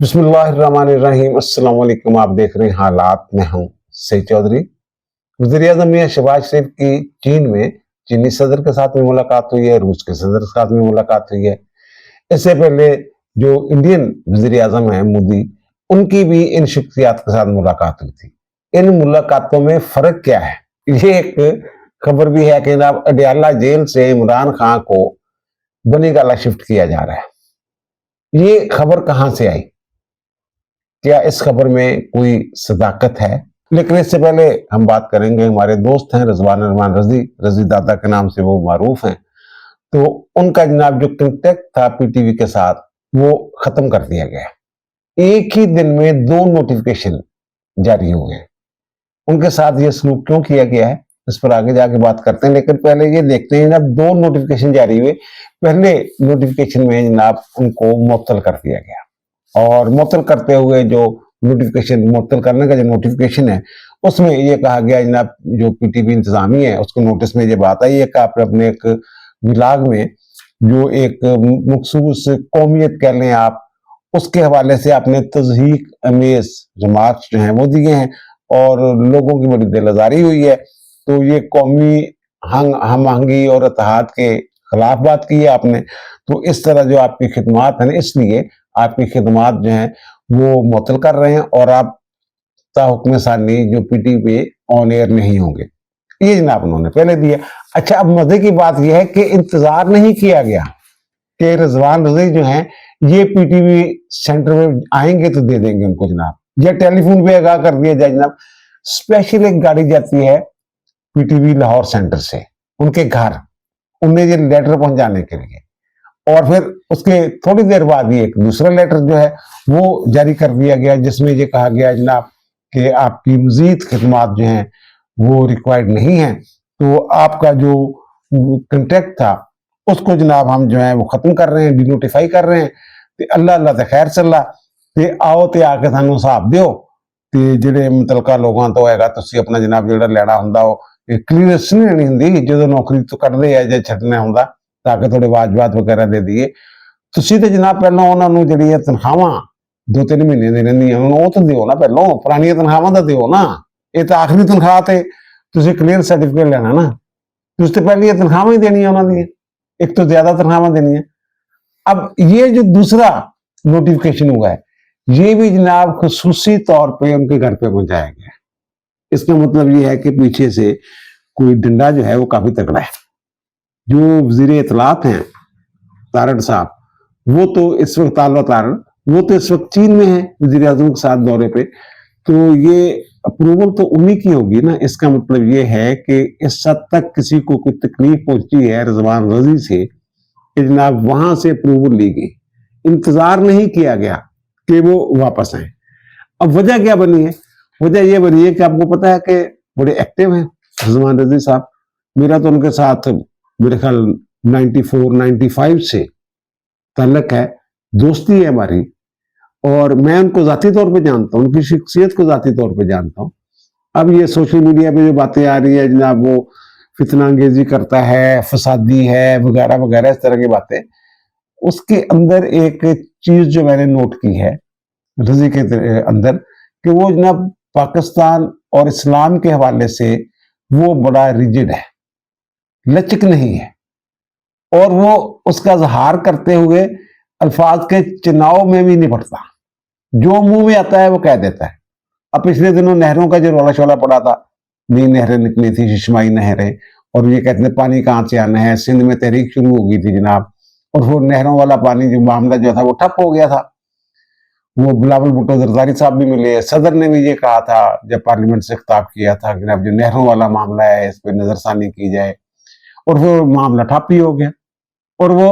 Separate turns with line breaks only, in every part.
बिस्मिल्लाहिर्रहमानिर्रहीम। अस्सलाम वालेकुम। आप देख रहे हैं हालात में हूं सईद चौधरी। वज़ीर-ए-आज़म मियां शहबाज शरीफ की चीन में चीनी सदर के साथ में मुलाकात हुई है, रूस के सदर के साथ में मुलाकात हुई है। इससे पहले जो इंडियन वज़ीर-ए-आज़म हैं मोदी, उनकी भी इन शख्सियात के साथ मुलाकात हुई थी। इन मुलाकातों में फ़र्क क्या है? ये एक खबर भी है कि जनाब अडयाला जेल से इमरान खान को बनीगाला शिफ्ट किया जा रहा है। ये खबर कहाँ से आई? क्या इस खबर में कोई सदाकत है? लेकिन इससे पहले हम बात करेंगे, हमारे दोस्त हैं रिजवान रहमान रजी, रजी दादा के नाम से वो मारूफ हैं। तो उनका जनाब जो कॉन्टैक्ट था पीटीवी के साथ, वो खत्म कर दिया गया। एक ही दिन में 2 नोटिफिकेशन जारी हो गए। उनके साथ ये सलूक क्यों किया गया है, इस पर आगे जाके बात करते हैं। लेकिन पहले ये देखते हैं जनाब, 2 नोटिफिकेशन जारी हुए। पहले नोटिफिकेशन में जनाब उनको मुअत्तल कर दिया गया, और मुअत्तल करते हुए जो नोटिफिकेशन, मुअत्तल करने का जो नोटिफिकेशन है, उसमें ये कहा गया जनाब, जो पीटीवी इंतजामी है उसको नोटिस में ये बात आई है कि आपने अपने एक विलाग में जो एक मखसूस कौमियत कह लें आप, उसके हवाले से आपने तज़हीक अमेज रिमार्क्स जो हैं वो दिए हैं और लोगों की बड़ी दिल आज़ारी हुई है। तो ये कौमी हम आहंगी और इत्तेहाद के खिलाफ बात की है आपने। तो इस तरह जो आपकी खिदमात है ना, इसलिए आपकी खिदमात जो हैं वो मुअत्तल कर रहे हैं और आप ताहुक्म सानी जो पीटीवी पे ऑन एयर नहीं होंगे। ये जनाब उन्होंने पहले दिया। अच्छा, अब मजे की बात यह है कि इंतजार नहीं किया गया कि रिजवान रजी जो हैं ये पीटीवी सेंटर में आएंगे तो दे देंगे उनको जनाब, या टेलीफोन पे आगाह कर दिया जाए जनाब। स्पेशल एक गाड़ी जाती है पीटीवी लाहौर सेंटर से उनके घर, उन्हें ये लेटर पहुंचाने के लिए, और फिर उसके थोड़ी देर बाद ये एक दूसरा लेटर जो है वो जारी कर दिया गया, जिसमें ये कहा गया जनाब कि आपकी मजीद खिदमात जो हैं वो रिक्वायर्ड नहीं है। तो आपका जो कंटेक्ट था उसको जनाब हम जो है वो खत्म कर रहे हैं, डिनोटिफाई कर रहे हैं। तो अल्लाह अल्लाह तो खैर चला, तो आओ तो आके सानू हिसाब दिओ, तो ਜਿਹੜੇ ਮੁਤਲਕਾ ਲੋਕਾਂ ਤੋਂ ਹੈਗਾ ਤੁਸੀਂ ਆਪਣਾ ਜਨਾਬ ਜਿਹੜਾ ਲੈਣਾ ਹੁੰਦਾ ਉਹ ਕਲੀਅਰੈਂਸ ਨਹੀਂ ਲੈਣੀ ਹੁੰਦੀ ਜਦੋਂ ਨੌਕਰੀ ਤੋਂ ਕੱਢਦੇ ਆ ਜਾਂ ਛੱਡਣਾ ਹੁੰਦਾ, ਤਾਂ ਕਿ ਥੋੜੇ ਵਾਜਬਾਤ ਵਗੈਰਾ ਦੇ ਦਈਏ। ਤੁਸੀਂ ਤੇ ਜਨਾਬ ਪਹਿਲਾਂ ਉਹਨਾਂ ਨੂੰ ਜਿਹੜੀਆਂ ਤਨਖਾਹਾਂ 2-3 ਮਹੀਨੇ ਦੇ ਰਹਿੰਦੀਆਂ ਉਹ ਤਾਂ ਦਿਓ ਨਾ, ਪਹਿਲਾਂ ਪੁਰਾਣੀਆਂ ਤਨਖਾਹਾਂ ਤਾਂ ਦਿਓ ਨਾ। ਇਹ ਤਾਂ ਆਖਰੀ ਤਨਖਾਹ ਤੇ ਤੁਸੀਂ ਕਲੀਅਰ ਸਰਟੀਫਿਕੇਟ ਲੈਣਾ ना, ਤੁਸੀਂ तो पहले तनख्वाह ही देनी है उन्होंने, एक तो ज्यादा तनख्वाह देनी है। अब ये जो दूसरा नोटिफिकेशन हुआ है, ये भी जनाब खुसूसी तौर पे उनके घर पे पहुंचाया गया। इसका मतलब ये है कि पीछे से कोई डंडा जो है वो काफी तगड़ा है। जो वजीर इतलात हैं तारड़ साहब, वो तो इस वक्त तालवा तारड़, वो तो इस वक्त चीन में है वजीर आजम के साथ दौरे पे। तो ये अप्रूवल तो उन्हीं की होगी ना। इसका मतलब ये है कि इस हद तक किसी को कोई तकलीफ पहुंची है रिजवान रजी से कि जनाब वहां से अप्रूवल ली गई, इंतजार नहीं किया गया कि वो वापस आए। अब वजह क्या बनी है? वजह यह बनी है कि आपको पता है कि बड़े एक्टिव हैं रिजवान रजी साहब। मेरा तो उनके साथ मेरे ख्याल 94-95 से ताल्लुक है, दोस्ती है हमारी, और मैं उनको जाती तौर पे जानता हूँ, उनकी शख्सियत को जाती तौर पे जानता हूँ। अब ये सोशल मीडिया पे जो बातें आ रही है जनाब, वो फितना अंगेजी करता है, फसादी है वगैरह वगैरह, इस तरह की बातें, उसके अंदर एक चीज जो मैंने नोट की है रजी के अंदर, कि वो जनाब पाकिस्तान और इस्लाम के हवाले से वो बड़ा रिजिड है, लचक नहीं है, और वो उसका इजहार करते हुए अल्फाज के चुनाव में भी नहीं पड़ता, जो मुंह में आता है वो कह देता है। अब पिछले दिनों नहरों का जो रौला शोला पड़ा था, नई नहरें निकली थी, शिशमाई नहरें, और ये कहते हैं पानी कहाँ से आना है, सिंध में तहरीक शुरू हो गई थी जनाब, और वो नहरों वाला पानी जो मामला जो था वो ठप हो गया था। वो बिलावल भुट्टो जरदारी साहब भी मिले, सदर ने भी ये कहा था जब पार्लियामेंट से खिताब किया था कि जनाब जो नहरों वाला मामला है इस पर नजरसानी की जाए, और वो मामला ठप ही हो गया। और वो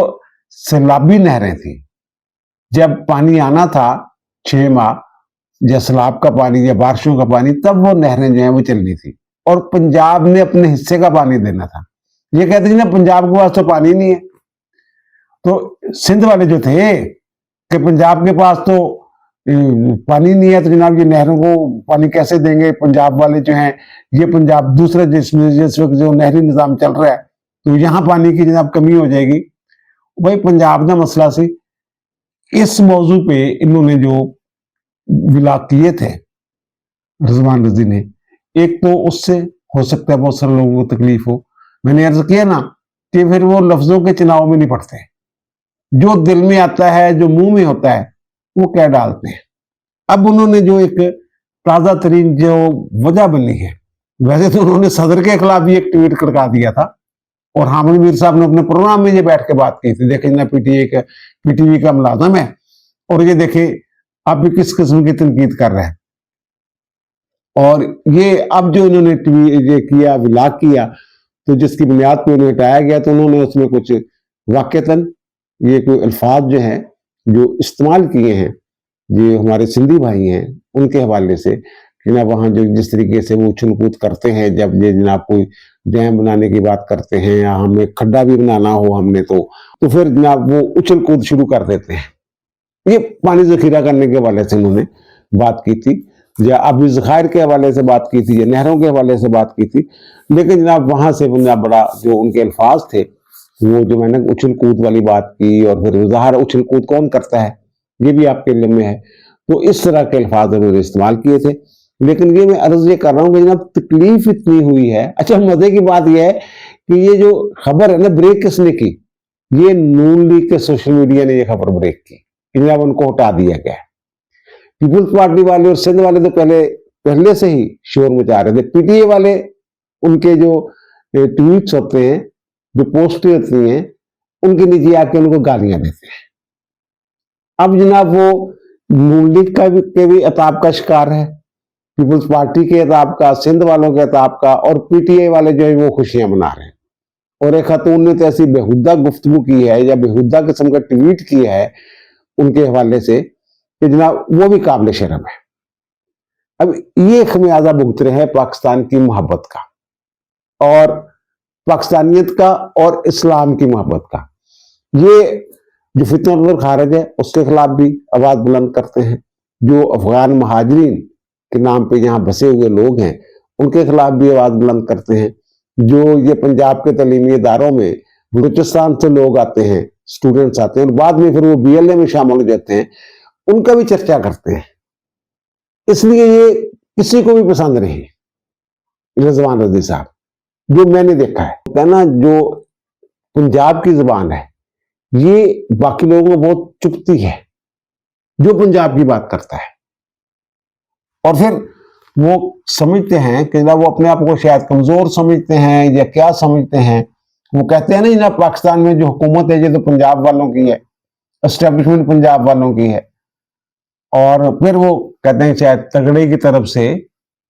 सैलाबी नहरें थी, जब पानी आना था 6 माह, या सैलाब का पानी या बारिशों का पानी, तब वो नहरें जो है वो चलनी थी, और पंजाब ने अपने हिस्से का पानी देना था। ये कहते हैं ना पंजाब के पास तो पानी नहीं है, तो सिंध वाले जो थे कि पंजाब के पास तो पानी नहीं है, तो जनाब ये नहरों को पानी कैसे देंगे। पंजाब वाले जो हैं, ये पंजाब दूसरे जिसमें जिस वक्त जो नहरी निज़ाम चल रहा है, तो यहाँ पानी की जनाब कमी हो जाएगी। भाई पंजाब का मसला सी, इस मौजू पे इन्होंने जो विलाप किए थे रिजवान रजी ने, एक तो उससे हो सकता है बहुत सारे लोगों को तकलीफ हो। मैंने अर्ज किया ना कि फिर वो लफ्जों के चुनाव में नहीं पड़ते, जो दिल में आता है, जो मुंह में होता है, वो क्या डालते हैं। अब उन्होंने जो एक ताजा तरीन जो वजह बनी है, वैसे तो उन्होंने सदर के खिलाफ भी एक ट्वीट खड़का दिया था, और हामिद मीर साहब ने अपने प्रोग्राम में ये बैठ के बात की थी, देखे ना पीटीवी का मुलाजम है और ये देखे आप भी किस किस्म की तनकीद कर रहे हैं। और ये अब जो इन्होंने ये किया, विलाग किया, तो जिसकी बुनियाद पर उन्हें हटाया गया, तो उन्होंने उसमें कुछ वाकयतन ये कोई अल्फाज जो है जो इस्तेमाल किए हैं, ये हमारे सिंधी भाई हैं उनके हवाले से, कि ना वहाँ जो जिस तरीके से वो उछल कूद करते हैं, जब ये जनाब कोई डैम बनाने की बात करते हैं या हमें खड्डा भी बनाना हो हमने, तो फिर जनाब वो उछल कूद शुरू कर देते हैं। ये पानी जखीरा करने के हवाले से उन्होंने बात की थी, या अभी ज़खायर के हवाले से बात की थी, या नहरों के हवाले से बात की थी, लेकिन जनाब वहां से जनाब बड़ा जो उनके अल्फाज थे, वो जो मैंने उछल कूद वाली बात की, और फिर ज़ाहिर उछल कूद कौन करता है ये भी आपके इल्म में है, तो इस तरह के अल्फाज उन्होंने इस्तेमाल किए थे। लेकिन ये मैं अर्ज ये कर रहा हूँ कि जनाब तकलीफ इतनी हुई है। अच्छा, मजे की बात यह है कि ये जो खबर है ना, ब्रेक किसने की, ये नून लीग के सोशल मीडिया ने ये खबर ब्रेक की, जनाब उनको हटा दिया गया। पीपुल्स पार्टी वाले और सिंध वाले तो पहले से ही शोर मचा रहे थे। पीटीए वाले, उनके जो ट्वीट्स होते हैं, जो पोस्टें होती हैं, उनके नीचे आके उनको गालियां देते हैं। अब जनाब वो नून लीग के भी अताब का शिकार है, पीपुल्स पार्टी के अताब का, सिंध वालों के अताब का, और पीटीए वाले जो है वो खुशियां मना रहे हैं। और एक खातून ने तो ऐसी बेहुदा गुफ्तगू की है या बेहुदा किस्म का ट्वीट किया है उनके हवाले से कि जनाब वो भी काबिल शर्म है। अब ये खमियाजा भुगत रहे हैं पाकिस्तान की मोहब्बत का, और पाकिस्तानियत का, और इस्लाम की मोहब्बत का। ये जो फितनत खारिज है उसके खिलाफ भी आवाज बुलंद करते हैं, जो अफगान महाजरीन के नाम पे यहाँ बसे हुए लोग हैं उनके खिलाफ भी आवाज बुलंद करते हैं, जो ये पंजाब के तलीमी इदारों में बलूचिस्तान से लोग आते हैं, स्टूडेंट्स आते हैं, और बाद में फिर वो बीएलए में शामिल हो जाते हैं, उनका भी चर्चा करते हैं। इसलिए ये किसी को भी पसंद नहीं, रिजवान रजी साहब, जो मैंने देखा है। कहना जो पंजाब की जुबान है ये बाकी लोगों को बहुत चुभती है, जो पंजाब की बात करता है, और फिर वो समझते हैं कि वो अपने आप को शायद कमजोर समझते हैं या क्या समझते हैं। वो कहते हैं ना पाकिस्तान में जो हुकूमत है ये तो पंजाब वालों की है, एस्टेब्लिशमेंट पंजाब वालों की है, और फिर वो कहते हैं शायद तगड़े की तरफ से,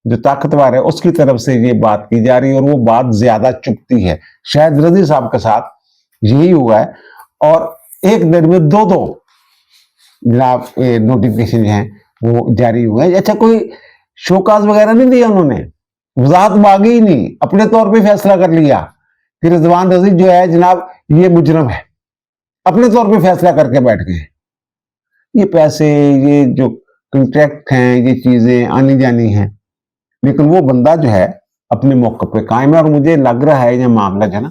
जो ताकतवर है उसकी तरफ से ये बात की जा रही है, और वो बात ज्यादा चुभती है। शायद रजी साहब के साथ यही हुआ है, और एक दिन में दो जनाब नोटिफिकेशन है वो जारी हुए हैं। अच्छा, कोई शोकाज वगैरह नहीं दिया उन्होंने, वजाहत मांगी ही नहीं, अपने तौर पे फैसला कर लिया कि रिजवान रजी जो है जनाब ये मुजरम है, अपने तौर पे फैसला करके बैठ गए। ये पैसे, ये जो कंट्रैक्ट हैं, ये चीजें आनी जानी हैं, लेकिन वो बंदा जो है अपने मौके पे कायम है, और मुझे लग रहा है ये मामला जो है ना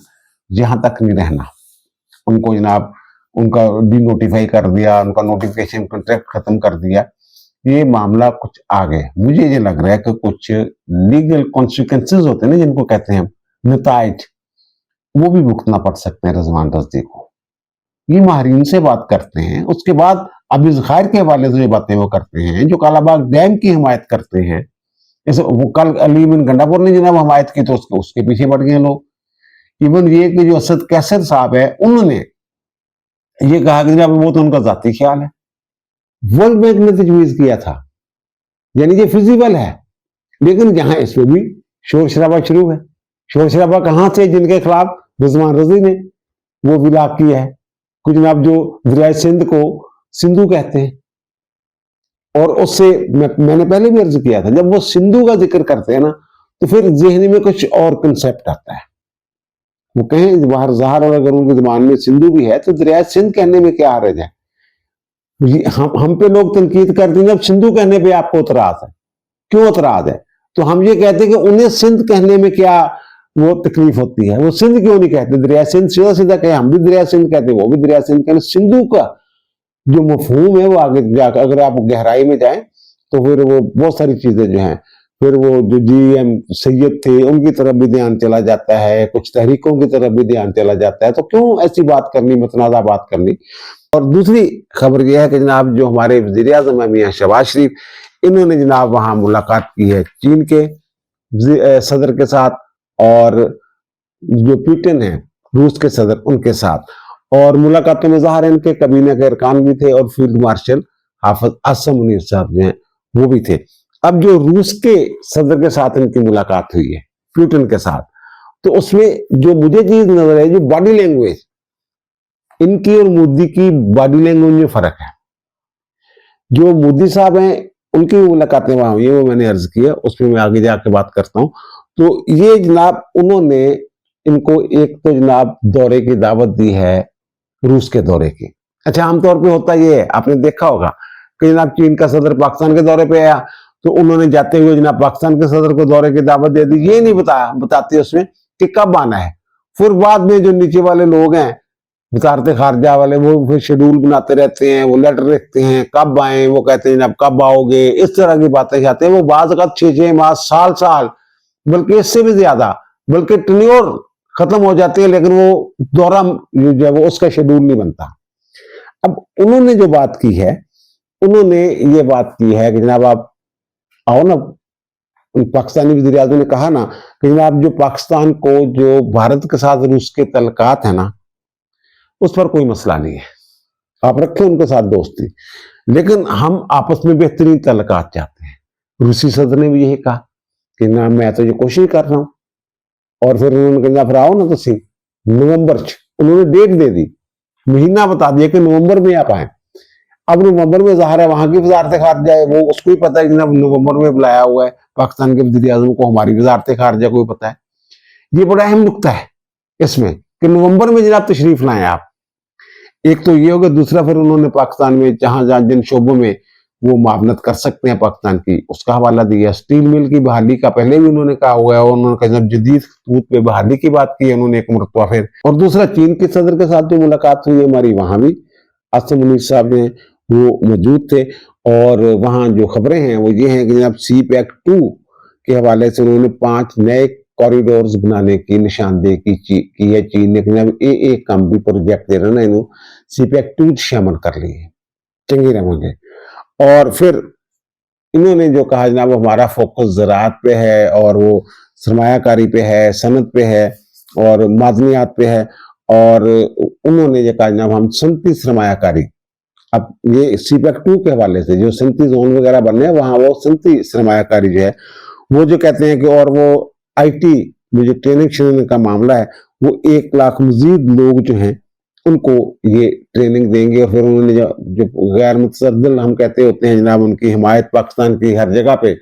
यहां तक नहीं रहना। उनको जनाब उनका डिनोटिफाई कर दिया, उनका नोटिफिकेशन कंट्रैक्ट खत्म कर दिया, ये मामला कुछ आगे मुझे ये लग रहा है कि कुछ लीगल कॉन्सिक्वेंसेस होते हैं ना, जिनको कहते हैं नताइज, वो भी भुगतना पड़ सकते हैं रिजवान रजी को। ये माहरीन से बात करते हैं, उसके बाद अभी ज़खायर के हवाले से बातें वो करते हैं, जो कालाबाग डैम की हिमायत करते हैं। जैसे वो कल अली बिन गंडापुर ने जनाब हिमायत की, तो उसके पीछे बढ़ गए लोग। इवन ये कि जो असद कैसर साहब है, उन्होंने ये कहा कि जनाब वो तो उनका जाती ख्याल है, वर्ल्ड बैंक ने तजवीज किया था, यानी ये फिजिबल है। लेकिन यहां इसमें भी शोर शराबा शुरू है। शोर शराबा कहां से? जिनके खिलाफ रिजवान रजी ने वो विलाप किया है, कुछ जनाब जो दरिया सिंध को सिंधु कहते हैं, और उससे मैंने पहले भी अर्ज किया था, जब वो सिंधु का जिक्र करते हैं ना तो फिर जहनी में कुछ और कंसेप्ट आता है। वो कहें बाहर ज़ाहिर, और अगर उनकी जुबान में सिंधु भी है तो दरिया सिंध कहने में क्या हर्ज है? हम पे लोग तनकीद करते हैं जब सिंधु कहने पे आपको इतराज है। क्यों इतराज है? तो हम ये कहते हैं कि उन्हें सिंध कहने में क्या वो तकलीफ होती है, वो सिंध क्यों नहीं कहते? दरिया सिंध सीधा सीधा कहे, हम भी दरिया सिंध कहते हैं, वो भी दरिया सिंध कहते। सिंधु का जो मफहूम है वो आगे जाकर अगर आप गहराई में जाएं तो फिर वो बहुत सारी चीजें जो हैं, फिर वो जो जीएम सैयद थे उनकी तरफ भी ध्यान चला जाता है, कुछ तहरीकों की तरफ भी ध्यान चला जाता है। तो क्यों ऐसी बात करनी, मतनाज़ा बात करनी। और दूसरी खबर यह है कि जनाब जो हमारे वज़ीर आज़म है मियां शहबाज शरीफ, इन्होंने जनाब वहां मुलाकात की है चीन के सदर के साथ, और जो पुतिन है रूस के सदर उनके साथ। और मुलाकातों में ज़ाहिर इनके काबीना के अरकान भी थे, और फील्ड मार्शल हाफिज असम मुनीर साहब जो हैं वो भी थे। अब जो रूस के सदर के साथ इनकी मुलाकात हुई है पुतिन के साथ, तो उसमें जो मुझे चीज नजर है, जो बॉडी लैंग्वेज इनकी और मोदी की बॉडी लैंग्वेज में फर्क है। जो मोदी साहब हैं उनकी मुलाकातें वहां हुई है, वो मैंने अर्ज किया, उसमें मैं आगे जाके बात करता हूं। तो ये जनाब उन्होंने इनको एक तो जनाब दौरे की दावत दी है, रूस के दौरे की। अच्छा, आमतौर पे होता ये है, आपने देखा होगा कि जनाब चीन का सदर पाकिस्तान के दौरे पे आया तो उन्होंने जाते हुए जनाब पाकिस्तान के सदर को दौरे की दावत दे दी, ये नहीं बताते उसमें कि कब आना है। फिर बाद में जो नीचे वाले लोग हैं वजारत खारजा वाले, वो फिर शेड्यूल बनाते रहते हैं, वो लेटर लिखते हैं कब आए, वो कहते हैं जनाब कब आओगे, इस तरह की बातें कहते हैं। वो बात का 6-6 माह, साल, बल्कि इससे भी ज्यादा, बल्कि टेन्योर खत्म हो जाती है, लेकिन वो दौरा जो है वो उसका शेड्यूल नहीं बनता। अब उन्होंने जो बात की है, उन्होंने ये बात की है कि जनाब आप आओ ना। पाकिस्तानी वज़ीर आज़म ने कहा ना कि जनाब जो पाकिस्तान को जो भारत के साथ रूस के तल्लकात है ना, उस पर कोई मसला नहीं है, आप रखें उनके साथ दोस्ती, लेकिन हम आपस में बेहतरीन तल्लकात चाहते हैं। रूसी सदर ने भी यही कहा कि ना मैं तो ये कोशिश कर रहा हूं। और फिर उन्होंने कहा फिर आओ ना तुम नवंबर, उन्होंने डेट दे दी, महीना बता दिया कि नवंबर में आप आए। अब नवंबर में ज़ाहिर है वहां की वजारत खारजा है, वो उसको ही पता है कि नवंबर में बुलाया हुआ है पाकिस्तान के वज़ीर आज़म को, हमारी वजारत खारजा को भी पता है। ये बड़ा अहम नुक्ता है इसमें कि नवंबर में जनाब तशरीफ लाएं आप। एक तो ये होगा, दूसरा फिर उन्होंने पाकिस्तान में जहां जहां जिन शोबों में वो मावनत कर सकते हैं पाकिस्तान की, उसका हवाला दिया। स्टील मिल की बहाली का पहले भी उन्होंने कहा हुआ है, और उन्होंने कहा जदीद खतूत पे बहाली की बात की है उन्होंने एक मरतबा फिर। और दूसरा चीन के सदर के साथ जो मुलाकात हुई हमारी, वहां भी असम मुनीर साहब ने वो मौजूद थे। और वहां जो खबरें हैं वो ये हैं कि जनाब CPEC-2 के हवाले से उन्होंने 5 नए कॉरिडोर्स बनाने की निशानदेही की है चीन ने। जनाब एक काम भी प्रोजेक्ट दे रहे ना इन्हों CPEC-2 शामिल कर लिए, चंगी रहेंगे। और फिर इन्होंने जो कहा जनाब हमारा फोकस ज़राअत पे है, और वो सरमायाकारी पे है, सनत पे है, और मादनियात पे है। और उन्होंने ये कहा जनाब हम सनती सरमायाकारी, अब ये CPEC-2 के हवाले से जो सनती जोन वगैरह बनने हैं वहां वो सनती सरमायाकारी जो है वो जो कहते हैं कि, और वो IT में जो ट्रेनिंग का मामला है, वो 1 लाख मजीद लोग जो हैं उनको ये ट्रेनिंग देंगे। और फिर उन्होंने जो गैर मुतसद्दिल हम कहते होते हैं जनाब, उनकी हिमायत पाकिस्तान की हर जगह पे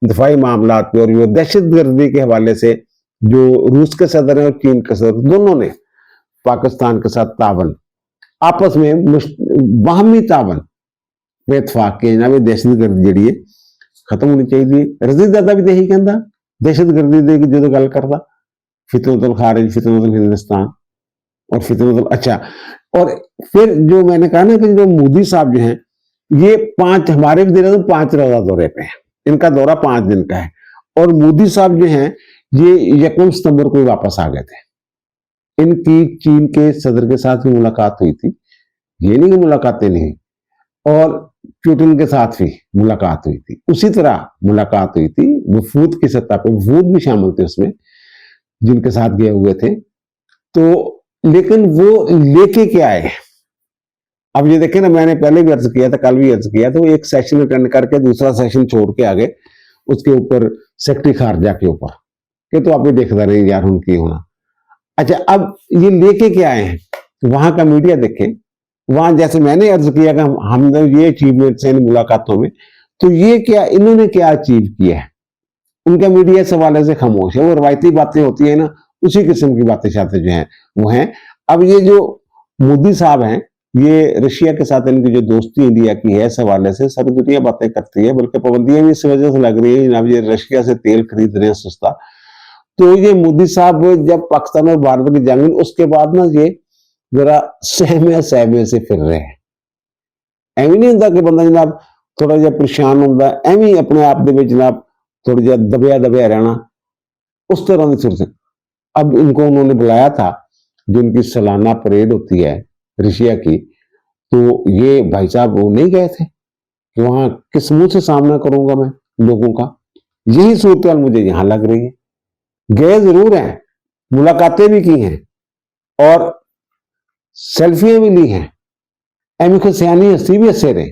दफाई मामला पे, और ये दहशत गर्दी के हवाले से जो रूस के सदर हैं और चीन के सदर दोनों ने पाकिस्तान के साथ तावन, आपस में बाहमी तावन पे इतफाक के जनाब दहशत गर्दी जी खत्म होनी चाहिए। रजीद दादा भी यही कहता, दहशत गर्दी की जो गल करता, फितनतुल खारिज, फितनतुल हिंदुस्तान और फितनतुल, अच्छा। और फिर जो मैंने कहा ना कि जो मोदी साहब जो हैं ये 5 हमारे भी दे रहे 5 रोजा दौरे पे हैं, इनका दौरा 5 दिन का है। और मोदी साहब जो हैं ये 1 सितंबर को वापस आ गए थे। इनकी चीन के सदर के साथ भी मुलाकात हुई थी, ये नहीं कि मुलाकातें नहीं, और पुतिन के साथ भी मुलाकात हुई थी, उसी तरह मुलाकात हुई थी वफूद की सतह पे, वफूद भी शामिल थे उसमें जिनके साथ गए हुए थे। तो लेकिन वो लेके क्या आए, अब ये देखें ना, मैंने पहले भी अर्ज किया था, कल भी अर्ज किया था, वो एक सेशन अटेंड करके दूसरा सेशन छोड़ के आ गए उसके ऊपर सेक्रेटरी खारजा के ऊपर, कि तो आप भी देखता रहे यार उनकी होना। अच्छा, अब ये लेके क्या आए हैं, वहां का मीडिया देखें, वहां जैसे मैंने अर्ज किया कि हमने ये अचीवमेंट्स हैं इन मुलाकातों में, तो ये क्या इन्होंने क्या अचीव किया है, उनका मीडिया इस हवाले से खामोश है। वो रवायती बातें होती है ना, उसी किस्म की बातें शाते जो हैं वो हैं। अब ये जो मोदी साहब हैं, ये रशिया के साथ इनकी जो दोस्ती इंडिया की है, इस हवाले से सारी दुनिया बातें करती है, बल्कि पाबंदियां भी इस वजह से लग रही है जनाब, ये रशिया से तेल खरीद रहे हैं सस्ता। तो ये मोदी साहब जब पाकिस्तान और भारत की जंग, उसके बाद ना ये जरा सहमे सहमे से फिर रहे हैं। ऐवी नहीं होता कि बंदा जनाब थोड़ा जिहा परेशान होंदा, एवें अपने आप दे विच जनाब थोड़ा जिहा दबिया दबिया रहना, उस तरह की सूरत। अब इनको उन्होंने बुलाया था, जो उनकी सालाना परेड होती है रशिया की, तो ये भाई साहब वो नहीं गए थे कि वहां किस मुंह से सामना करूंगा मैं लोगों का। यही सूरत मुझे यहां लग रही है। गए जरूर हैं, मुलाकातें भी की हैं और सेल्फियां भी ली हैं, एवं कोई सियानी हस्ती भी हसे रहे,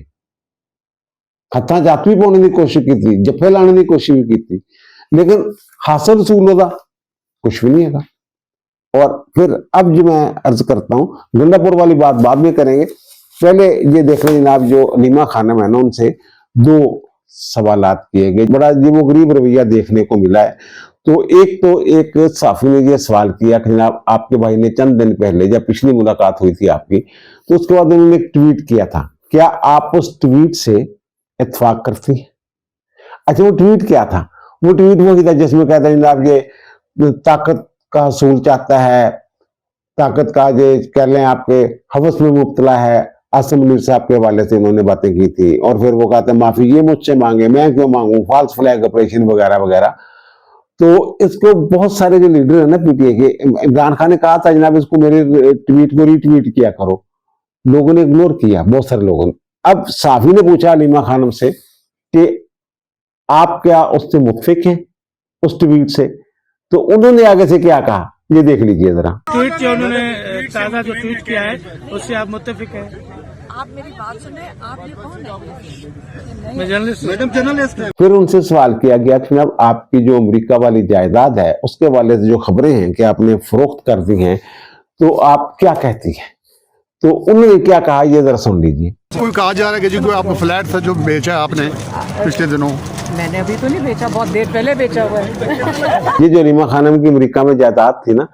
हथा च हथ भी पाने की कोशिश की, जफे लाने की कोशिश भी की, लेकिन हासिल रसूल का कुछ भी नहीं है। और फिर अब जो मैं अर्ज करता हूं, गंडापुर वाली बात बाद में करेंगे, पहले ये देख लें जनाब, जो अलीमा खानम है ना, उनसे दो सवालात किए गए, बड़ा अजीब गरीब रवैया देखने को मिला है। तो एक साफी ने ये सवाल किया कि जनाब आपके भाई ने चंद दिन पहले जब पिछली मुलाकात हुई थी आपकी, तो उसके बाद उन्होंने एक ट्वीट किया था, क्या आप उस ट्वीट से इत्तेफाक करती हैं? अच्छा, वो ट्वीट क्या था? वो ट्वीट वही था जिसमें कहता है जनाब ये ताकत का हसूल चाहता है, ताकत का जो कह लें आपके हवस में मुब्तला है, आसिम मुनीर साहब के हवाले से उन्होंने बातें की थी। और फिर वो कहते हैं माफी ये मुझसे मांगे, मैं क्यों मांगू, फॉल्स फ्लैग ऑपरेशन वगैरह वगैरह। तो इसको बहुत सारे जो लीडर है ना पीटीए के, इमरान खान ने कहा था जनाब इसको मेरे ट्वीट को रीट्वीट किया करो, लोगों ने इग्नोर किया, बहुत सारे लोगों ने। अब साफी ने पूछा अलीमा खानम से कि आप क्या उससे मुतफिक हैं उस ट्वीट से? तो उन्होंने आगे से क्या कहा, ये देख लीजिए जरा।
ट्वीट किया उन्होंने, ताज़ा जो ट्वीट किया है उससे आप मुत्तफिक हैं?
आप मेरी बात सुने, आप ये कौन है?
मैं जर्नलिस्ट, मैडम जर्नलिस्ट है।
फिर उनसे सवाल किया गया कि जनाब आपकी जो अमेरिका वाली जायदाद है उसके हवाले से जो खबरें हैं कि आपने फरोख्त कर दी हैं, तो आप क्या कहती हैं? तो उन्होंने क्या कहा, ये जरा सुन लीजिए।
कोई कहा जा रहा है कि जी कोई आपका फ्लैट था जो बेचा है आपने पिछले दिनों?
मैंने अभी तो नहीं बेचा, बहुत देर पहले बेचा हुआ है।
ये जो अलीमा खानम की अमेरिका में जायदाद थी ना,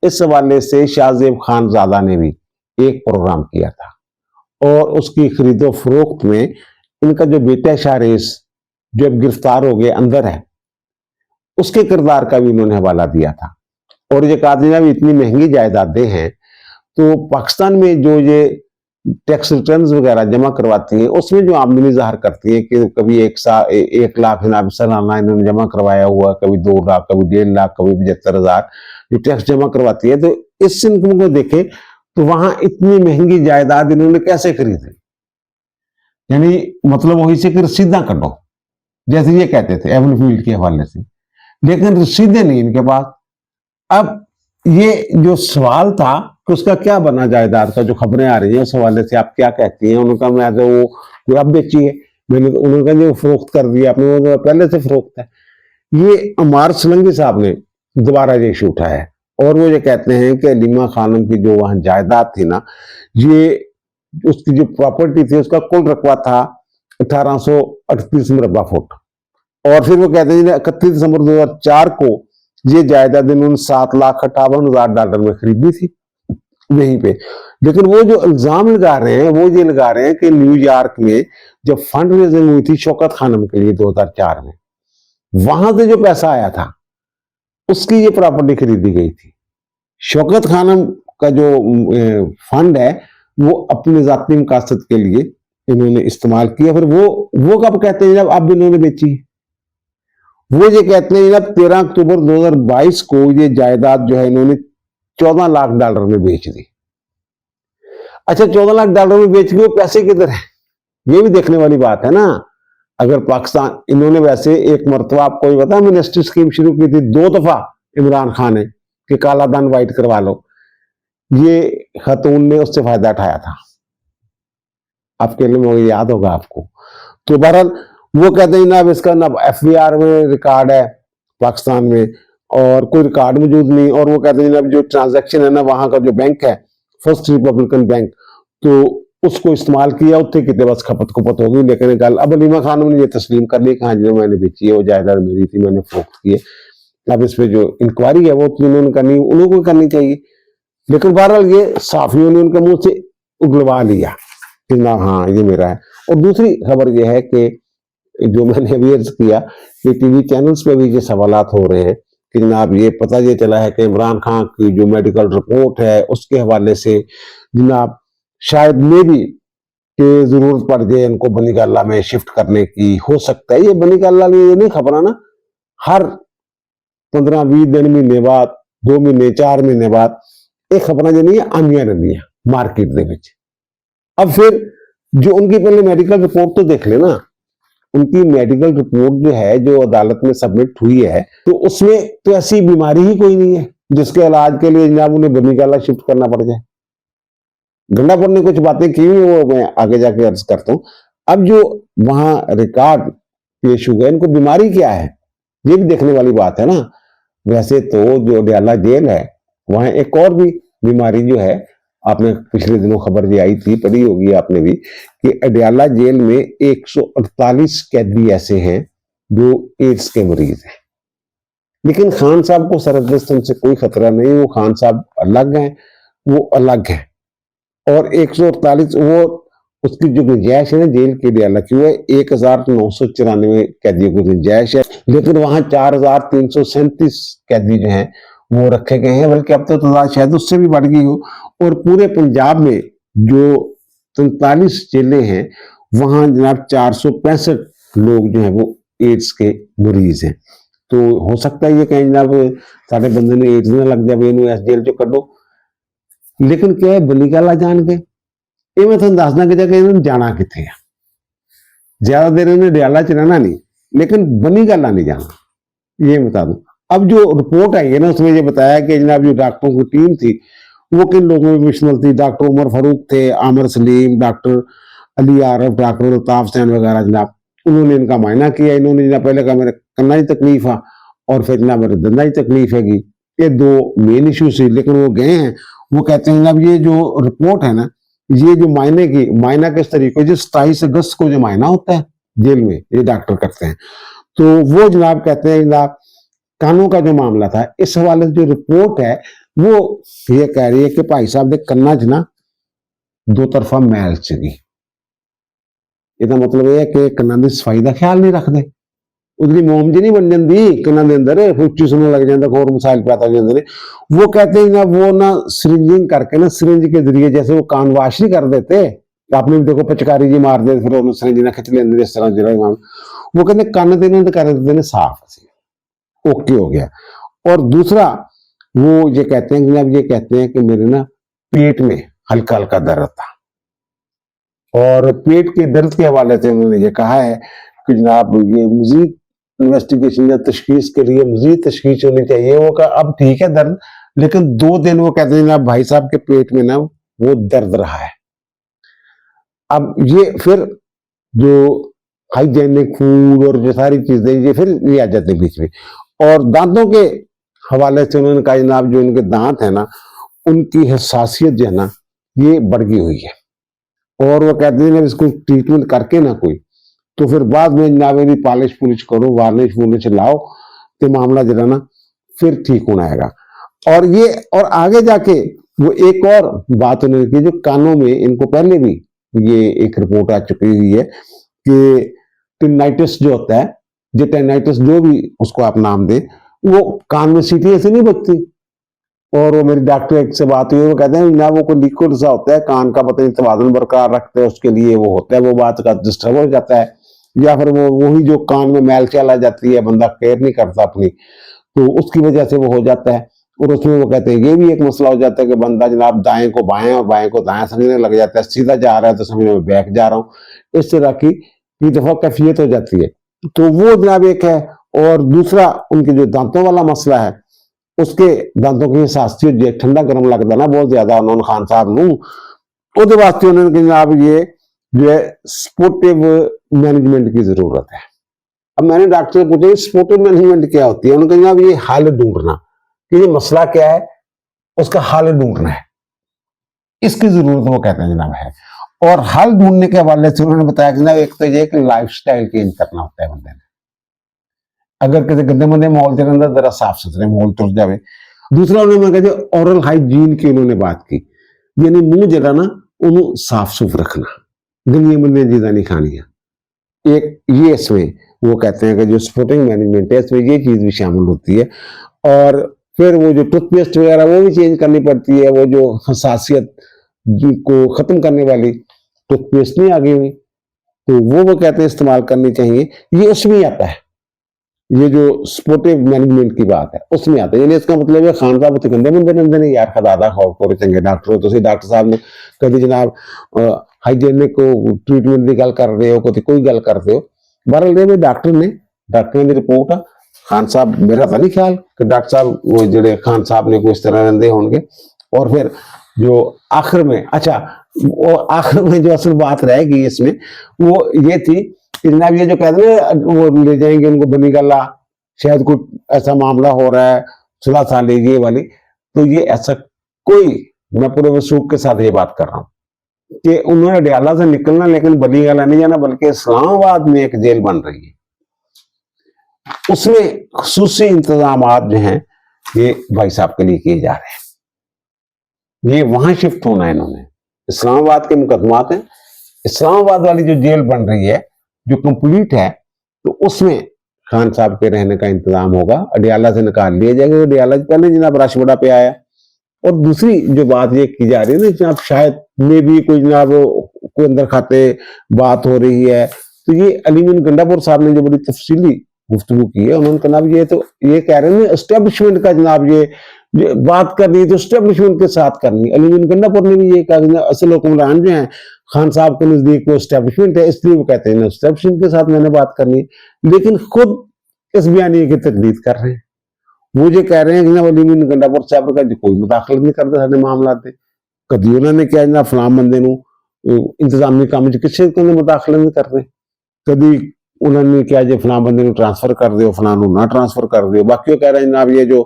इस हवाले से शाहजेब खानजादा ने भी एक प्रोग्राम किया था, और उसकी खरीदो फरोख्त में इनका जो बेटा शाहरेस जो अब गिरफ्तार हो गया अंदर है, उसके किरदार का भी उन्होंने हवाला दिया था। और ये कहा था इतनी महंगी जायदादें हैं, तो पाकिस्तान में जो ये टैक्स रिटर्न वगैरह जमा करवाती हैं, उसमें जो आमदनी जाहिर करती है कि कभी 1 लाख सालाना इन्होंने जमा करवाया हुआ, कभी 2 लाख, कभी 1.5 लाख, कभी 75,000 जो टैक्स जमा करवाती है, तो इस इनकम को देखे तो वहां इतनी महंगी जायदाद इन्होंने कैसे खरीदी? यानी मतलब वही से कि रसीदा कटो, जैसे ये कहते थे एवनफील्ड के हवाले से, लेकिन रसीदें नहीं इनके पास। अब ये जो सवाल था कि उसका क्या बना जायदाद का, जो खबरें आ रही हैं उस हवाले से आप क्या कहती हैं? उन्होंने कहा मैं तो वो अब बेची है मैंने, उन्होंने कहा जो फरोख्त कर दिया आपने, वो पहले से फरोख्त है। ये अमार सलंगी साहब ने दोबारा ये इशू उठाया है, और वो ये कहते हैं कि अलीमा खानम की जो वहां जायदाद थी ना, ये उसकी जो प्रॉपर्टी थी उसका कुल रकबा था 1838 मुरबा फुट। और फिर वो कहते हैं 31 दिसंबर 2004 को ये जायदाद इन्होंने $7,58,000 में खरीदी थी वहीं पे। लेकिन वो जो इल्जाम लगा रहे हैं वो ये लगा रहे हैं कि न्यूयॉर्क में जब फंड रेजिंग हुई थी शौकत खानम के लिए 2004 में, वहां से जो पैसा आया था उसकी ये प्रॉपर्टी खरीदी गई थी। शौकत खानम का जो फंड है वो अपने जाती मकासद के लिए इन्होंने इस्तेमाल किया। फिर वो कब कहते हैं जब अब इन्होंने बेची? वो ये कहते हैं जब 13 अक्टूबर 2022 को ये जायदाद जो है इन्होंने $14 लाख में बेच दी। अच्छा, $14 लाख में बेच गए, वो पैसे किधर है? ये भी देखने वाली बात है ना। अगर पाकिस्तान, इन्होंने वैसे एक मरतबा आपको पता है मिनिस्ट्री स्कीम शुरू की थी 2 दफा इमरान खान ने कि काला धन वाइट करवा लो, ये खातून ने उससे फायदा उठाया था, आपके लिए याद होगा आपको। तो बहरहाल वो कहते हैं ना अब इसका ना FBR में रिकॉर्ड है पाकिस्तान में, और कोई रिकॉर्ड मौजूद नहीं। और वो कहते हैं अब जो ट्रांजैक्शन है ना वहां का जो बैंक है फर्स्ट रिपब्लिकन बैंक, तो उसको इस्तेमाल किया उत्ते कितने बस खपत खुपत होगी। लेकिन गल अब अलीमा खानम ने ये तस्लीम कर ली कि हाँ जी मैंने बेची है, वो जायदाद मेरी थी, मैंने फरोख्त की है। अब इस पे जो इंक्वायरी है वो तो उन्होंने करनी, उन्होंने करनी चाहिए। लेकिन बहरहाल ये साफियों ने उनके मुंह से उगलवा लिया कि ना हाँ ये मेरा है। और दूसरी खबर यह है कि जो मैंने अभी अर्ज किया कि टीवी चैनल्स पे भी ये सवालात हो रहे हैं कि जनाब ये पता ये चला है कि इमरान खान की जो मेडिकल रिपोर्ट है उसके हवाले से जनाब शायद में भी कि जरूरत पड़ जाए इनको बनीगाला में शिफ्ट करने की, हो सकता है ये बनीगाला में ये नहीं खबर ना, हर 15-20 दिन, महीने बाद, 2 महीने, 4 महीने बाद एक खबर जनी आंदियां रहियां मार्केट दे विच। अब फिर जो उनकी पहले मेडिकल रिपोर्ट तो देख लेना, उनकी मेडिकल रिपोर्ट जो है जो अदालत में सबमिट हुई है, तो उसमें तो ऐसी बीमारी ही कोई नहीं है जिसके इलाज के लिए जनाब उन्हें बनीगाला शिफ्ट करना पड़ जाए। गंडापुर ने कुछ बातें की हुई, वो मैं आगे जाके अर्ज करता हूं। अब जो वहां रिकॉर्ड पेश हुआ, इनको बीमारी क्या है ये भी देखने वाली बात है ना। वैसे तो जो अडयाला जेल है वहां एक और भी बीमारी जो है, आपने पिछले दिनों खबर भी आई थी, पढ़ी होगी आपने भी, कि अडयाला जेल में 148 कैदी ऐसे हैं जो एड्स के मरीज हैं। लेकिन खान साहब को सरदस्तन से कोई खतरा नहीं, वो खान साहब अलग हैं, वो अलग है। और 148 वो उसकी जो गुंजाइश है ना जेल के अडयाला की, वो 1994 कैदियों की गुंजाइश है, लेकिन वहां 4337 कैदी जो हैं वो रखे गए हैं, बल्कि अब तो तादाद शायद उससे भी बढ़ गई हो। और पूरे पंजाब में जो 43 जेलें हैं वहां जनाब 465 लोग जो है वो एड्स के मरीज हैं। तो हो सकता है ये कहीं जनाब सारे बंदे ने एड्स ना लग जाए, इन्हों इस जेल चो कड्डो। लेकिन क्या है बनीगाला जान के, ये मैं तुम दसना कि इन्होंने जाना कितने है। ज्यादा देर इन्हें अडयाला च रहना नहीं, लेकिन बनीगाला नहीं जाना, ये बता दूं। अब जो रिपोर्ट आई है ना उसमें ये बताया कि जनाब जो डॉक्टरों की टीम थी वो किन लोगों में मुश्तमिल थी। डॉक्टर उमर फारूक थे, आमिर सलीम, डॉक्टर अली आरफ, डॉक्टर अल्ताफ हुसैन वगैरह जनाब। उन्होंने इनका मायना किया। इन्होंने जनाब पहले कहा मेरे कन्ना ही तकलीफ है और फिर जनाब मेरे दंदा ही तकलीफ हैगी। ये दो मेन इशू थी, लेकिन वो गए हैं, वो कहते हैं जनाब ये जो रिपोर्ट है ना, ये जो मायने की मायना किस तरीके, जो 27 अगस्त को जो मायना होता है जेल में ये डॉक्टर करते हैं, तो वो जनाब कहते हैं जनाब कानों का जो मामला था, इस हवाले से जो रिपोर्ट है वो ये कह रही है कि भाई साहब दे कन्ना च ना दो तरफा मैल सीगी। ਇਹਦਾ मतलब यह है कि कन्ना की सफाई का ख्याल नहीं रखते, उधरी मोम जी नहीं बन जाती कन्ना के अंदर, फुच्ची सुनने लग जाता, होर मसाइल पैदा हो जाते हैं। वो कहते हैं ना वो ना सिरिंजिंग करके ना सिरिंज के जरिए जैसे वो कान वाश नहीं कर देते, आपने भी देखो पिचकारी जी मार दे फिर उन्होंने सिरिंज ना खिंच लेंगे इस तरह जो वो कहते कान तो इन्होंने कर देते हैं साफ, ओके हो गया। और दूसरा वो ये कहते हैं जनाब, ये कहते हैं कि मेरे ना पेट में हल्का हल्का दर्द था, और पेट के दर्द के हवाले से उन्होंने ये कहा है कि जनाब ये मजीद इन्वेस्टिगेशन या तशखीस के लिए मजीद तशखीस होनी चाहिए। वो कहा अब ठीक है दर्द, लेकिन 2 दिन वो कहते हैं जनाब भाई साहब के पेट में ना वो दर्द रहा है। अब ये फिर जो हाइजेनिक फूड और जो सारी चीजें ये फिर ये आ जाती है बीच में। और दांतों के हवाले से उन्होंने कहा जनाब जो उनके दांत है ना उनकी हसासियत जो है ना ये बढ़ गई हुई है, और वो कहते हैं इसको ट्रीटमेंट करके ना कोई तो फिर बाद में जनाब मेरी पॉलिश पुलिश करो, वार्निश वुर्निश लाओ, तो मामला जरा ना फिर ठीक होना आएगा। और ये और आगे जाके वो एक और बात उन्होंने की जो कानों में इनको पहले भी ये एक रिपोर्ट आ चुकी हुई है कि टिनाइटिस जो होता है, जो टिनाइटिस जो भी उसको आप नाम दे, वो कान में सीटी ऐसे नहीं बजती। और वो मेरी डॉक्टर एक से बात हुई, वो कहते हैं ना वो कोई लिक्विड सा होता है कान का, पता नहीं तवाज़ुन बरकरार रखते हैं उसके लिए वो होता है, वो बात का डिस्टर्ब हो जाता है, या फिर वो वही जो कान में मैल चला जाती है, बंदा केयर नहीं करता अपनी, तो उसकी वजह से वो हो जाता है। और उसमें वो कहते हैं ये भी एक मसला हो जाता है कि बंदा जनाब दाएं को बाएं और बाएं को दाएं समझने लग जाता है, सीधा जा रहा है तो समझने में बैक जा रहा हूँ, इस तरह की दफा कैफियत हो जाती है। तो वो जनाब एक है। और दूसरा उनके जो दांतों वाला मसला है, उसके दांतों की हसासियत जो ठंडा गर्म लगता ना बहुत ज्यादा उन्होंने खान साहब नूं, ਉਹਦੇ वास्ते उन्होंने जनाब ये जो है सपोर्टिव मैनेजमेंट की जरूरत है। अब मैंने डॉक्टर से पूछा सपोर्टिव मैनेजमेंट क्या होती है, उन्होंने कहा जनाब ये हल ढूंढना कि ये मसला क्या है उसका हल ढूंढना है, इसकी जरूरत वो कहते हैं जनाब है। और हल ढूंढने के हवाले से उन्होंने बताया कि जनाब एक तो ये कि लाइफ स्टाइल चेंज करना होता है बंदे ने, अगर किसी गंदे मंदे माहौल के अंदर जरा साफ सुथरे माहौल तुर जाए। दूसरा उन्होंने कहा ओरल हाइजीन की उन्होंने बात की, यानी मुंह जरा ना उन्होंने साफ सुफ रखना, गंदियां मंदियां चीजें नहीं खानियां। एक ये इसमें वो कहते हैं कि जो सपोर्टिंग मैनेजमेंट है इसमें ये चीज भी शामिल होती है। और फिर वो जो टूथपेस्ट वगैरह वो भी चेंज करनी पड़ती है, वो जो हसासियत को खत्म करने वाली, टूथपेस्ट नहीं आ गई हुई, तो वो कहते हैं इस्तेमाल करनी चाहिए। ये उसमें ही आता है, ये जो स्पोर्टिव मैनेजमेंट की बात है उसमें आता है। यानी इसका मतलब है खान साहब तो गंदे बंदे रहंदे ने यार, खदादा खाओ कोरे चंगे डॉक्टर हो तुसी, डॉक्टर साहब ने कभी जनाब हाइजीनिक को ट्रीटमेंट की गल कर रहे हो, कभी कोई गल करते हो। बहरहाल ये डॉक्टर ने, डॉक्टर की रिपोर्ट आ, खान साहब मेरा तो नहीं ख्याल कि डॉक्टर साहब वो जेडे खान साहब ने कोई इस तरह रहंदे होंगे। और फिर जो आखिर में, अच्छा वो आखिर में जो असल बात रह गई इसमें वो ये थी कि जनाब ये जो कहते हैं वो ले जाएंगे उनको बनी गला, शायद कुछ ऐसा मामला हो रहा है, सुलह साली ये वाली, तो ये ऐसा कोई, मैं पूरे वसूख के साथ ये बात कर रहा हूँ कि उन्होंने डयाला से निकलना लेकिन बनी गला नहीं जाना, बल्कि इस्लामाबाद में एक जेल बन रही है, उसमें खुसूसी इंतजाम जो हैं ये भाई साहब के लिए किए जा रहे हैं। ये वहां शिफ्ट होना है इन्होंने, इस्लामाबाद के मुकदमात हैं। इस्लामाबाद वाली जो जेल बन रही है जो कंप्लीट है, तो उसमें खान साहब के रहने का इंतजाम होगा। अडियाला से निकाल लिया जाएगा, अडियाला से पहले जनाब रश बड़ा पे आया। और दूसरी जो बात ये की जा रही है ना जनाब, शायद में भी कोई जनाब कोई अंदर खाते बात हो रही है, तो ये अलीमीन गंडापुर साहब ने जो बड़ी तफसीली गुफ्तगू की है, उन्होंने कहा ये तो ये कह रहे हैं एस्टेब्लिशमेंट का जनाब ये बात करनी है तो एस्टेब्लिशमेंट के साथ करनी है। अलीमीन गंडापुर ने भी ये कहा, असल हुक्मरान जो हैं खान साहब के नजदीक वो एस्टेब्लिशमेंट है, इसलिए वो कहते हैं एस्टेब्लिशमेंट के साथ मैंने बात करनी है, लेकिन खुद इस बयानी की तकलीफ कर रहे हैं। वो जो कह रहे हैं कि अलीमीन गंडापुर साहब का कोई मुदाखलत नहीं करते सारे मामला से, कभी उन्होंने क्या जना फलाम बंदे इंतजामी काम किसी को मुदाखलत नहीं कर रहे, कभी उन्होंने क्या जो फलां बंदे ट्रांसफर कर दो, फलां ना ट्रांसफर कर दो। बाकी वो कह रहे हैं जनाब ये जो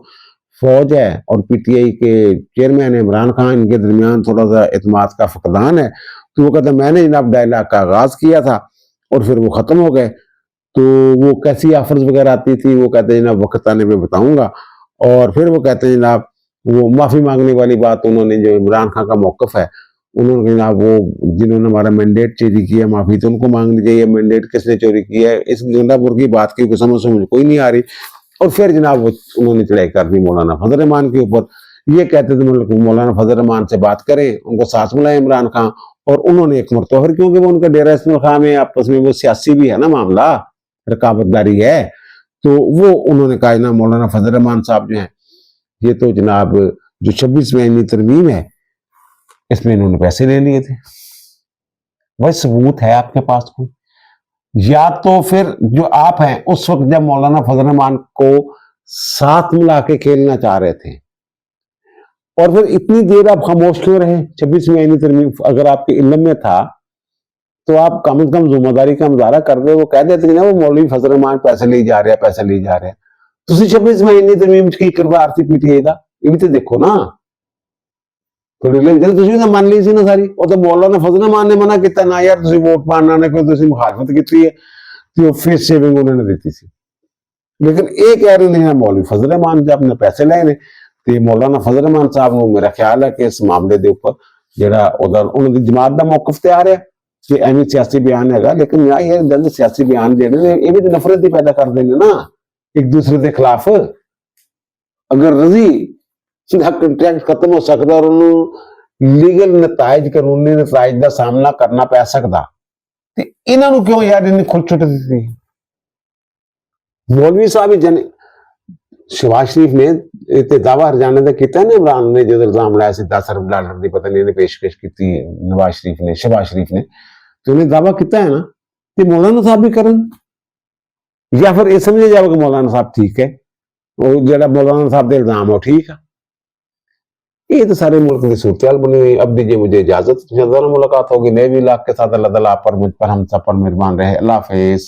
फौज है और पीटीआई के चेयरमैन इमरान खान, इनके दरमियान थोड़ा सा एतमाद का फकदान है, तो वो कहता मैंने जनाब डायलॉग का आगाज किया था और फिर वो खत्म हो गए, तो वो कैसी ऑफर्स वगैरह आती थी वो कहते हैं जनाब वक्त आने पे बताऊंगा। और फिर वो कहते हैं जनाब वो माफी मांगने वाली बात उन्होंने, जो इमरान खान का मौकफ है, उन्होंने जनाब वो जिन्होंने हमारा मैंडेट चोरी किया माफी तो उनको मांगनी चाहिए, मैंडेट किसने चोरी किया है, इस गंडापुर की बात की समझ कोई नहीं आ रही। और फिर जनाब वो उन्होंने चढ़ाई कर दी मौलाना फजल रहमान के ऊपर। ये कहते थे मतलब मौलाना फजल रहमान से बात करें, उनको साथ मिलाए इमरान खान, और उन्होंने एक मरतबा, क्योंकि वो उनका डेरा इस्माइल खां में आपस में वो सियासी भी है ना मामला, रकाबतदारी है, तो वो उन्होंने कहा ना मौलाना फजल रहमान साहब जो है ये तो जनाब जो 26 महीने तरमीम है इसमें इन्होंने पैसे ले लिए थे। वही सबूत है आपके पास कोई? या तो फिर जो आप हैं उस वक्त जब मौलाना फजल रहमान को साथ मिला के खेलना चाह रहे थे, और फिर इतनी देर आप खामोश क्यों रहे? 26 महीने तरमीम अगर आपके इल्म में था तो आप कम से कम जिम्मेदारी का मुजाहरा कर दे, वो कह देते ना वो मौलवी फजल रहमान पैसे ले जा रहे हैं, पैसे ले जा रहे हैं। ਤੁਸੀਂ 26 ਮਹੀਨੇ ਤਰਮੀਮ ਕੀ ਕਰਵਾ ਸੀ ਪੀਟੀਆਈ ਦਾ, ਇਹ ਵੀ ਤੇ ਦੇਖੋ ਨਾ। ਥੋੜੀ ਲੈ ਜਦ ਤੁਸੀਂ ਤਾਂ ਮੰਨ ਲਈ ਸੀ ਨਾ ਸਾਰੀ, ਉਹ ਤਾਂ ਮੌਲਾਨਾ ਫਜ਼ਲ ਰਹਿਮਾਨ ਨੇ ਮਨਾ ਕੀਤਾ ਨਾ ਯਾਰ ਤੁਸੀਂ ਵੋਟ ਪਾਣਾ ਨਾ, ਕੋਈ ਤੁਸੀਂ ਮੁਖਾਲਫਤ ਕੀਤੀ ਹੈ, ਤੇ ਉਹ ਫੇਸ ਸੇਵਿੰਗ ਉਹਨਾਂ ਨੇ ਦਿੱਤੀ ਸੀ। लेकिन ਇਹ ਕਹਿ ਰਹੇ ਨੇ ਮੌਲवी ਫਜ਼ਲ ਰਹਿਮਾਨ जब अपने पैसे ਲਏ ਨੇ, ਤੇ ਮੌਲਾਨਾ ਫਜ਼ਲ ਰਹਿਮਾਨ ਸਾਹਿਬ ਨੂੰ ਮੇਰਾ ਖਿਆਲ ਹੈ ਕਿ ਇਸ ਮਾਮਲੇ ਦੇ ਉੱਪਰ ਜਿਹੜਾ ਉਹਨਾਂ ਦੀ ਜਮਾਤ ਦਾ ਮੌਕਫ ਤਿਆਰ ਹੈ ਕਿ ਐਵੇਂ ਸਿਆਸੀ ਬਿਆਨ ਹੈਗਾ, ਲੇਕਿਨ ਇਹ ਗੰਦ ਸਿਆਸੀ ਬਿਆਨ ਜਿਹੜੇ ਨੇ ਇਹ ਵੀ ਨਫ਼ਰਤ ਹੀ ਪੈਦਾ ਕਰਦੇ ਨੇ ਨਾ एक दूसरे के खिलाफ। अगर रजी कंट्रैक्ट खत्म हो सकता और उन्होंने लीगल नतायज कानूनी नतायज का सामना करना पै सकता, तो इन्हों क्यों यार इन्हें खुल छुट दी? मौलवी साहब ही शहबाज शरीफ ने दावा हरजाने का किया ना, इमरान ने जो इल्जाम लाया से 10 अरब डॉलर की पता नहीं पेशकश की नवाज शरीफ ने, शहबाज शरीफ ने, तो उन्हें दावा किया है ना कि मौलाना साहब भी करन, या फिर ये समझे जाओ कि मौलाना साहब ठीक है, वो जो मौलाना साहब के इल्जाम है ठीक है। ये तो सारे मुल्क की सूरत बनी हुई। अब दीजिए मुझे इजाजत, मुलाकात होगी नए भी इलाके के साथ। अल्लाह ताला आप पर मुझ पर हम सब पर मेहरबान रहे। अल्लाह हाफिज।